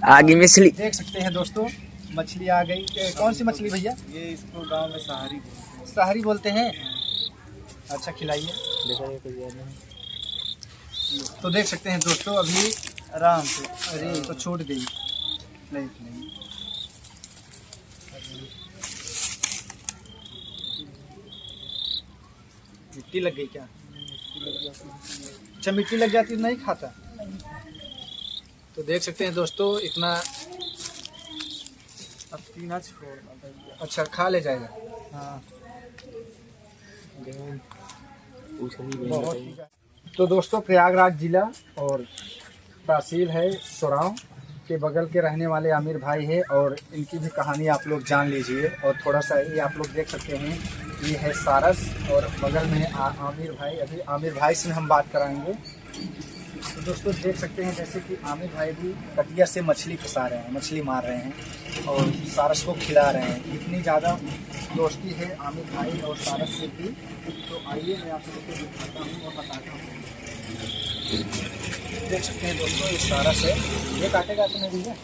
आगे मछली देख सकते हैं दोस्तों, मछली आ गई। कौन सी मछली भैया? ये इसको गांव में सहारी सहारी बोलते हैं। अच्छा, खिलाइए। तो देख सकते हैं दोस्तों, अभी आराम से। अरे तो छोड़ दी, नहीं खिलाइए। मिट्टी लग गई क्या? अच्छा, मिट्टी लग जाती तो नहीं खाता। तो देख सकते हैं दोस्तों, इतना अब तीना छोड़। अच्छा खा ले जाएगा। हाँ, बहुत ठीक है। तो दोस्तों, प्रयागराज जिला और तहसील है सोराव के बगल के रहने वाले आमिर भाई है, और इनकी भी कहानी आप लोग जान लीजिए। और थोड़ा सा ये आप लोग देख सकते हैं, ये है सारस और बगल में है आमिर भाई। अभी आमिर भाई से हम बात कराएंगे। तो दोस्तों देख सकते हैं, जैसे कि आमिर भाई भी कटिया से मछली फंसा रहे हैं, मछली मार रहे हैं और सारस को खिला रहे हैं। इतनी ज़्यादा दोस्ती है आमिर भाई और सारस से भी। तो आइए मैं आप सबको दिखाता हूँ और बताता हूँ। देख सकते हैं दोस्तों, ये सारस है। ये काटेगा तो नहीं भैया?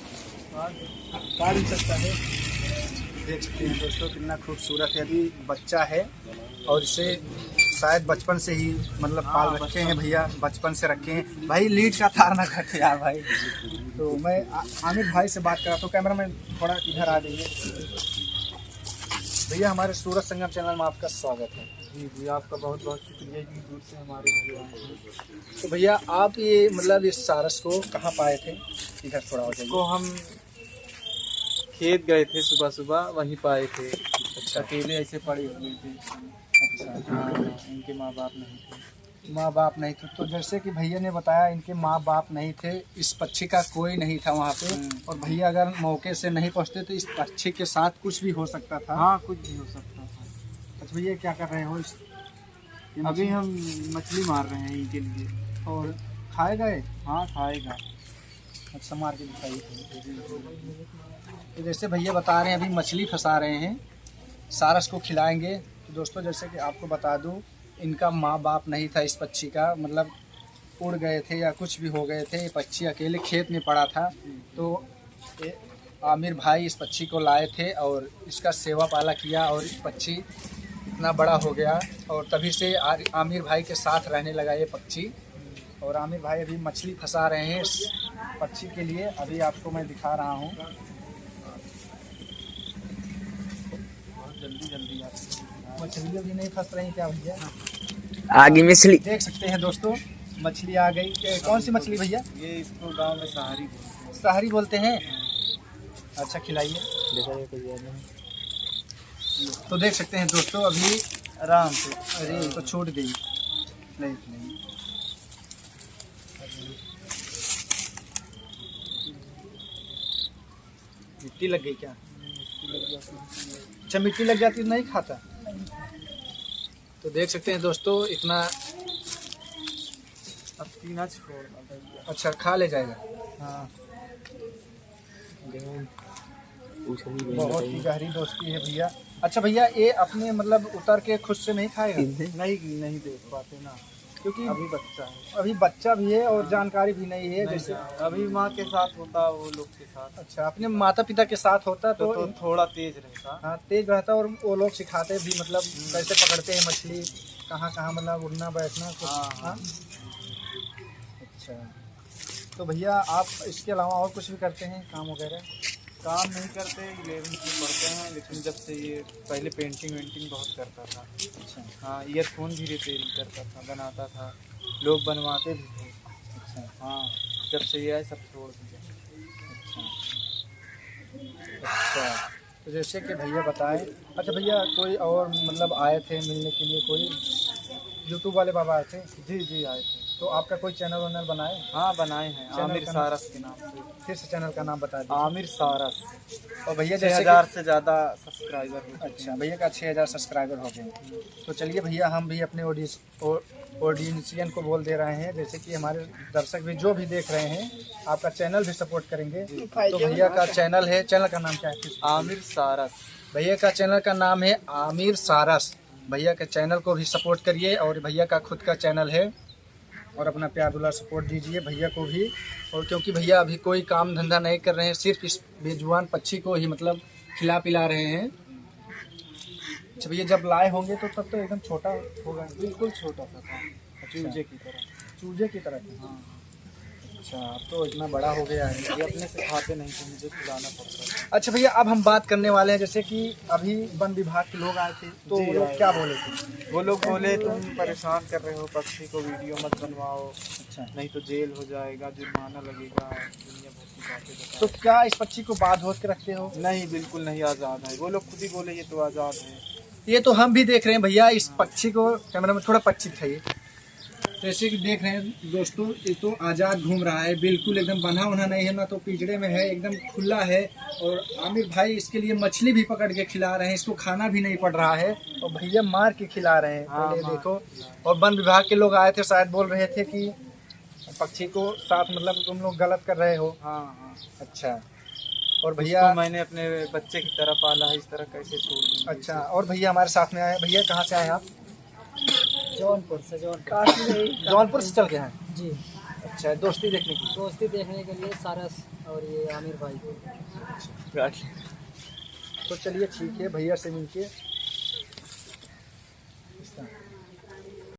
काट भी सकता है। देख सकते हैं दोस्तों, कितना खूबसूरत है। अभी बच्चा है और इसे शायद बचपन से ही मतलब पाल रखे हैं भैया, बचपन से रखे हैं। भाई लीड का तार ना कटे यार भाई। तो मैं आमिर भाई से बात करा, तो कैमरा मैन थोड़ा इधर आ जाइए भैया। हमारे सूरज संगम चैनल में आपका स्वागत है। जी जी, आपका बहुत बहुत शुक्रिया कि दूर से हमारे लिए आए हैं। तो भैया आप ये मतलब इस सारस को कहाँ पाए थे? इधर थोड़ा हो जाइए। को हम खेत गए थे, सुबह सुबह वहीं पाए थे। अच्छा अकेले ऐसे पड़े हुए थे। अच्छा। हाँ, इनके माँ बाप नहीं थे। माँ बाप नहीं थे। तो जैसे कि भैया ने बताया, इनके माँ बाप नहीं थे, इस पक्षी का कोई नहीं था वहाँ पे। और भैया अगर मौके से नहीं पहुँचते तो इस पक्षी के साथ कुछ भी हो सकता था। हाँ, कुछ भी हो सकता था। अच्छा भैया, क्या कर रहे हो इस? अभी हम मछली मार रहे हैं इनके लिए। और खाए गए? हाँ, खाएगा। अच्छा, मार के दिखाइए। तो जैसे भैया बता रहे हैं, अभी मछली फंसा रहे हैं, सारस को खिलाएंगे। तो दोस्तों जैसे कि आपको बता दूं, इनका माँ बाप नहीं था इस पक्षी का, मतलब उड़ गए थे या कुछ भी हो गए थे। ये पक्षी अकेले खेत में पड़ा था। तो ये आमिर भाई इस पक्षी को लाए थे और इसका सेवा पाला किया, और इस पक्षी इतना बड़ा हो गया। और तभी से आमिर भाई के साथ रहने लगा ये पक्षी। और आमिर भाई अभी मछली फंसा रहे हैं इस पक्षी के लिए। अभी आपको मैं दिखा रहा हूँ। जल्दी जल्दी आते। मछली अभी नहीं फंस रही क्या भैया? आगे मछली देख सकते हैं दोस्तों, मछली आ गई। कौन सी मछली भैया? ये इसको गांव में सहारी सहारी बोलते हैं। अच्छा, खिलाइए। तो देख सकते हैं दोस्तों, अभी आराम से। अरे तो छोड़ दी, नहीं खिलाइए। मिट्टी लग गई क्या? अच्छा, मिट्टी लग जाती तो नहीं खाता। तो देख सकते हैं दोस्तों, इतना अब तीना छोड़। अच्छा खा ले जाएगा। हाँ, बहुत ही गहरी दोस्ती है भैया। अच्छा भैया, ये अपने मतलब उतर के खुद से नहीं खाएगा? नहीं देख पाते ना, क्योंकि अभी बच्चा है। अभी बच्चा भी है और जानकारी भी नहीं है। जैसे अभी माँ के साथ होता, वो लोग के साथ। अच्छा, अपने माता पिता के साथ होता तो थोड़ा तेज रहता। हाँ, तेज रहता। और वो लोग सिखाते भी, मतलब कैसे पकड़ते हैं मछली, कहाँ कहाँ मतलब उड़ना बैठना कुछ। हाँ। अच्छा, तो भैया आप इसके अलावा और कुछ भी करते हैं काम वगैरह? काम नहीं करते, 11th में पढ़ते हैं। लेकिन जब से ये पहले पेंटिंग वेंटिंग बहुत करता था। अच्छा। हाँ, ईयरफोन भी रिपेयरिंग करता था, बनाता था, लोग बनवाते भी थे। अच्छा। हाँ, जब से ये आए सब छोड़ दिया। अच्छा, तो जैसे कि भैया बताएं। अच्छा भैया, कोई और मतलब आए थे मिलने के लिए? कोई यूट्यूब वाले बाबा आए थे? जी जी, आए थे। तो आपका कोई चैनल वैनल बनाए? हाँ, बनाए हैं। चैनल आमिर का नाम? सारस के नाम से। फिर से चैनल का नाम बता दीजिए। आमिर सारस। और भैया जैसे 6000 से ज़्यादा सब्सक्राइबर हो चुके हैं। अच्छा, भैया का 6000 सब्सक्राइबर हो गए। तो चलिए भैया, हम भी अपने ऑडियंसियन को बोल दे रहे हैं, जैसे कि हमारे दर्शक भी जो भी देख रहे हैं, आपका चैनल भी सपोर्ट करेंगे। तो भैया का चैनल है, चैनल का नाम क्या है? आमिर सारस। भैया का चैनल का नाम है आमिर सारस। भैया के चैनल को भी सपोर्ट करिए। और भैया का खुद का चैनल है और अपना प्यार दुलार सपोर्ट दीजिए भैया को भी। और क्योंकि भैया अभी कोई काम धंधा नहीं कर रहे हैं, सिर्फ इस बेजुबान पक्षी को ही मतलब खिला पिला रहे हैं। अच्छा भैया, जब लाए होंगे तो तब तो एकदम छोटा होगा? बिल्कुल छोटा सा था, चूजे की तरह। चूजे की तरह? हाँ, अच्छा, अब तो इतना बड़ा हो गया है। ये अपने से खाते नहीं थे, मुझे खिलाना पड़ता है। अच्छा भैया, अब हम बात करने वाले हैं, जैसे कि अभी वन विभाग के लोग आए थे तो जी, वो लोग आए। क्या बोले थे? वो लोग बोले तुम परेशान कर रहे हो पक्षी को, वीडियो मत बनवाओ, अच्छा, नहीं तो जेल हो जाएगा, जुर्माना लगेगा, दुनिया भर की बातें तो बताओ। क्या इस पक्षी को बांध होत के रखते हो? नहीं, बिल्कुल नहीं, आज़ाद है। वो लोग खुद ही बोले ये तो आज़ाद है। ये तो हम भी देख रहे हैं भैया, इस पक्षी को कैमरा में थोड़ा पक्षी दिखाइए। जैसे कि देख रहे हैं दोस्तों, ये तो आज़ाद घूम रहा है, बिल्कुल एकदम बंधा उन्हा नहीं है, ना तो पिंजड़े में है, एकदम खुला है। और आमिर भाई इसके लिए मछली भी पकड़ के खिला रहे हैं, इसको खाना भी नहीं पड़ रहा है और भैया मार के खिला रहे हैं। हाँ, पहले मार देखो, और वन विभाग के लोग आए थे, शायद बोल रहे थे कि पक्षी को साथ मतलब तुम लोग गलत कर रहे हो। हाँ हाँ, अच्छा, और भैया उसको मैंने अपने बच्चे की तरह पाला है, इस तरह कैसे छोड़ दूँगा? अच्छा, और भैया हमारे साथ में आए। भैया कहाँ से आए आप? जौनपुर से। जौनपुर से चल के हैं? जी, अच्छा, दोस्ती देखने की? दोस्ती देखने के लिए सारस और ये आमिर भाई को। तो चलिए ठीक है, भैया से मिलके